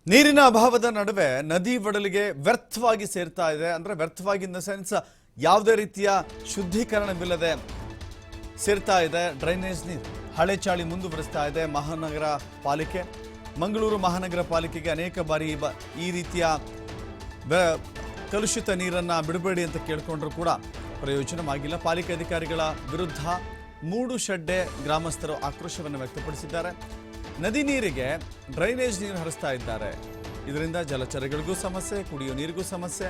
ನೀರಿನ ಅಭಾವದ ನಡುವೆ ನದಿ ಒಡಲಿಗೆ ವ್ಯರ್ಥವಾಗಿ ಸೇರ್ತಾ ಇದೆ. ಅಂದ್ರೆ ವ್ಯರ್ಥವಾಗಿ ಇನ್ ದ ಸೆನ್ಸ್ ಯಾವುದೇ ರೀತಿಯ ಶುದ್ಧೀಕರಣವಿಲ್ಲದೆ ಸೇರ್ತಾ ಇದೆ ಡ್ರೈನೇಜ್ ನೀರು. ಹಳೆ ಚಾಳಿ ಮುಂದುವರಿಸ್ತಾ ಇದೆ ಮಹಾನಗರ ಪಾಲಿಕೆ. ಮಂಗಳೂರು ಮಹಾನಗರ ಪಾಲಿಕೆಗೆ ಅನೇಕ ಬಾರಿ ಈ ರೀತಿಯ ಕಲುಷಿತ ನೀರನ್ನು ಬಿಡಬೇಡಿ ಅಂತ ಕೇಳಿಕೊಂಡ್ರೂ ಕೂಡ ಪ್ರಯೋಜನವಾಗಿಲ್ಲ. ಪಾಲಿಕೆ ಅಧಿಕಾರಿಗಳ ವಿರುದ್ಧ ಮೂಡುಶೆಡ್ಡೆ ಗ್ರಾಮಸ್ಥರು ಆಕ್ರೋಶವನ್ನು ವ್ಯಕ್ತಪಡಿಸಿದ್ದಾರೆ. ನದಿ ನೀರಿಗೆ ಡ್ರೈನೇಜ್ ನೀರು ಹರಿಸ್ತಾ ಇದ್ದಾರೆ. ಇದರಿಂದ ಜಲಚರಗಳಿಗೂ ಸಮಸ್ಯೆ, ಕುಡಿಯೋ ನೀರಿಗೂ ಸಮಸ್ಯೆ.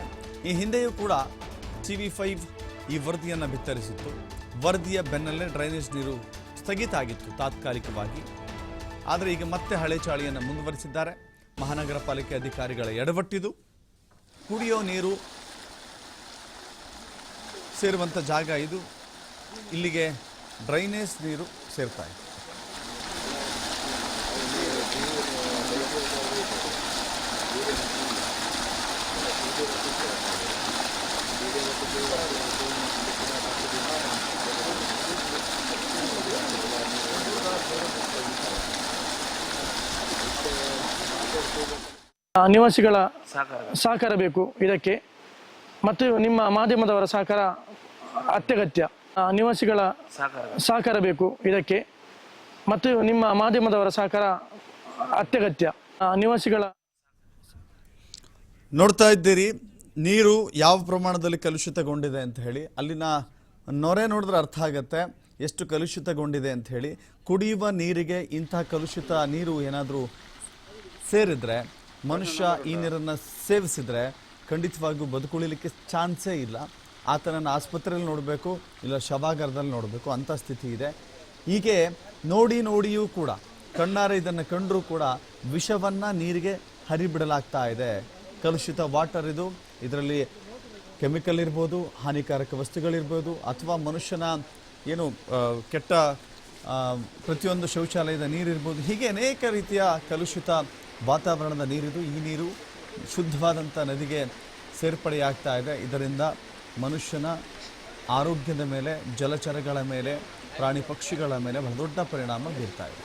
ಈ ಹಿಂದೆಯೂ ಕೂಡ TV5 ಈ ವರದಿಯನ್ನು ಬಿತ್ತರಿಸಿತ್ತು. ವರದಿಯ ಬೆನ್ನಲ್ಲೇ ಡ್ರೈನೇಜ್ ನೀರು ಸ್ಥಗಿತ ಆಗಿತ್ತು ತಾತ್ಕಾಲಿಕವಾಗಿ. ಆದರೆ ಈಗ ಮತ್ತೆ ಹಳೆ ಚಾಳಿಯನ್ನು ಮುಂದುವರಿಸಿದ್ದಾರೆ. ಮಹಾನಗರ ಪಾಲಿಕೆ ಅಧಿಕಾರಿಗಳ ಎಡವಟ್ಟಿದು. ಕುಡಿಯೋ ನೀರು ಸೇರುವಂಥ ಜಾಗ ಇದು. ಇಲ್ಲಿಗೆ ಡ್ರೈನೇಜ್ ನೀರು ಸೇರ್ತಾ ಇದೆ. ನಿವಾಸಿಗಳ ಸಹಕಾರ ಬೇಕು ಇದಕ್ಕೆ, ಮತ್ತು ನಿಮ್ಮ ಮಾಧ್ಯಮದವರ ಸಹಕಾರ ಅತ್ಯಗತ್ಯ. ನಿವಾಸಿಗಳ ಸಹಕಾರ ಬೇಕು ಇದಕ್ಕೆ, ಮತ್ತು ನಿಮ್ಮ ಮಾಧ್ಯಮದವರ ಸಹಕಾರ ಅತ್ಯಗತ್ಯ. ನಿವಾಸಿಗಳ ನೋಡ್ತಾ ಇದ್ದೀರಿ ನೀರು ಯಾವ ಪ್ರಮಾಣದಲ್ಲಿ ಕಲುಷಿತಗೊಂಡಿದೆ ಅಂತ ಹೇಳಿ. ಅಲ್ಲಿನ ನೊರೆ ನೋಡಿದ್ರೆ ಅರ್ಥ ಆಗತ್ತೆ ಎಷ್ಟು ಕಲುಷಿತಗೊಂಡಿದೆ ಅಂತ ಹೇಳಿ. ಕುಡಿಯುವ ನೀರಿಗೆ ಇಂಥ ಕಲುಷಿತ ನೀರು ಏನಾದರೂ ಸೇರಿದ್ರೆ, ಮನುಷ್ಯ ಈ ನೀರನ್ನು ಸೇವಿಸಿದ್ರೆ ಖಂಡಿತವಾಗಿಯೂ ಬದುಕುಳಿಲಿಕ್ಕೆ ಚಾನ್ಸೇ ಇಲ್ಲ. ಆತನನ್ನು ಆಸ್ಪತ್ರೆಯಲ್ಲಿ ನೋಡಬೇಕು, ಇಲ್ಲ ಶವಾಗಾರದಲ್ಲಿ ನೋಡಬೇಕು, ಅಂಥ ಸ್ಥಿತಿ ಇದೆ. ಹೀಗೆ ನೋಡಿಯೂ ಕೂಡ ಕಣ್ಣಾರೆ ಇದನ್ನು ಕಂಡರೂ ಕೂಡ ವಿಷವನ್ನು ನೀರಿಗೆ ಹರಿಬಿಡಲಾಗ್ತಾ ಇದೆ. ಕಲುಷಿತ ವಾಟರ್ ಇದು. ಇದರಲ್ಲಿ ಕೆಮಿಕಲ್ ಇರ್ಬೋದು, ಹಾನಿಕಾರಕ ವಸ್ತುಗಳಿರ್ಬೋದು, ಅಥವಾ ಮನುಷ್ಯನ ಏನು ಕೆಟ್ಟ ಪ್ರತಿಯೊಂದು ಶೌಚಾಲಯದ ನೀರಿರ್ಬೋದು. ಹೀಗೆ ಅನೇಕ ರೀತಿಯ ಕಲುಷಿತ ವಾತಾವರಣದ ನೀರಿದು. ಈ ನೀರು ಶುದ್ಧವಾದಂಥ ನದಿಗೆ ಸೇರ್ಪಡೆಯಾಗ್ತಾ ಇದೆ. ಇದರಿಂದ ಮನುಷ್ಯನ ಆರೋಗ್ಯದ ಮೇಲೆ, ಜಲಚರಗಳ ಮೇಲೆ, ಪ್ರಾಣಿ ಪಕ್ಷಿಗಳ ಮೇಲೆ ಬಹಳ ದೊಡ್ಡ ಪರಿಣಾಮ ಬೀರ್ತಾ ಇದೆ.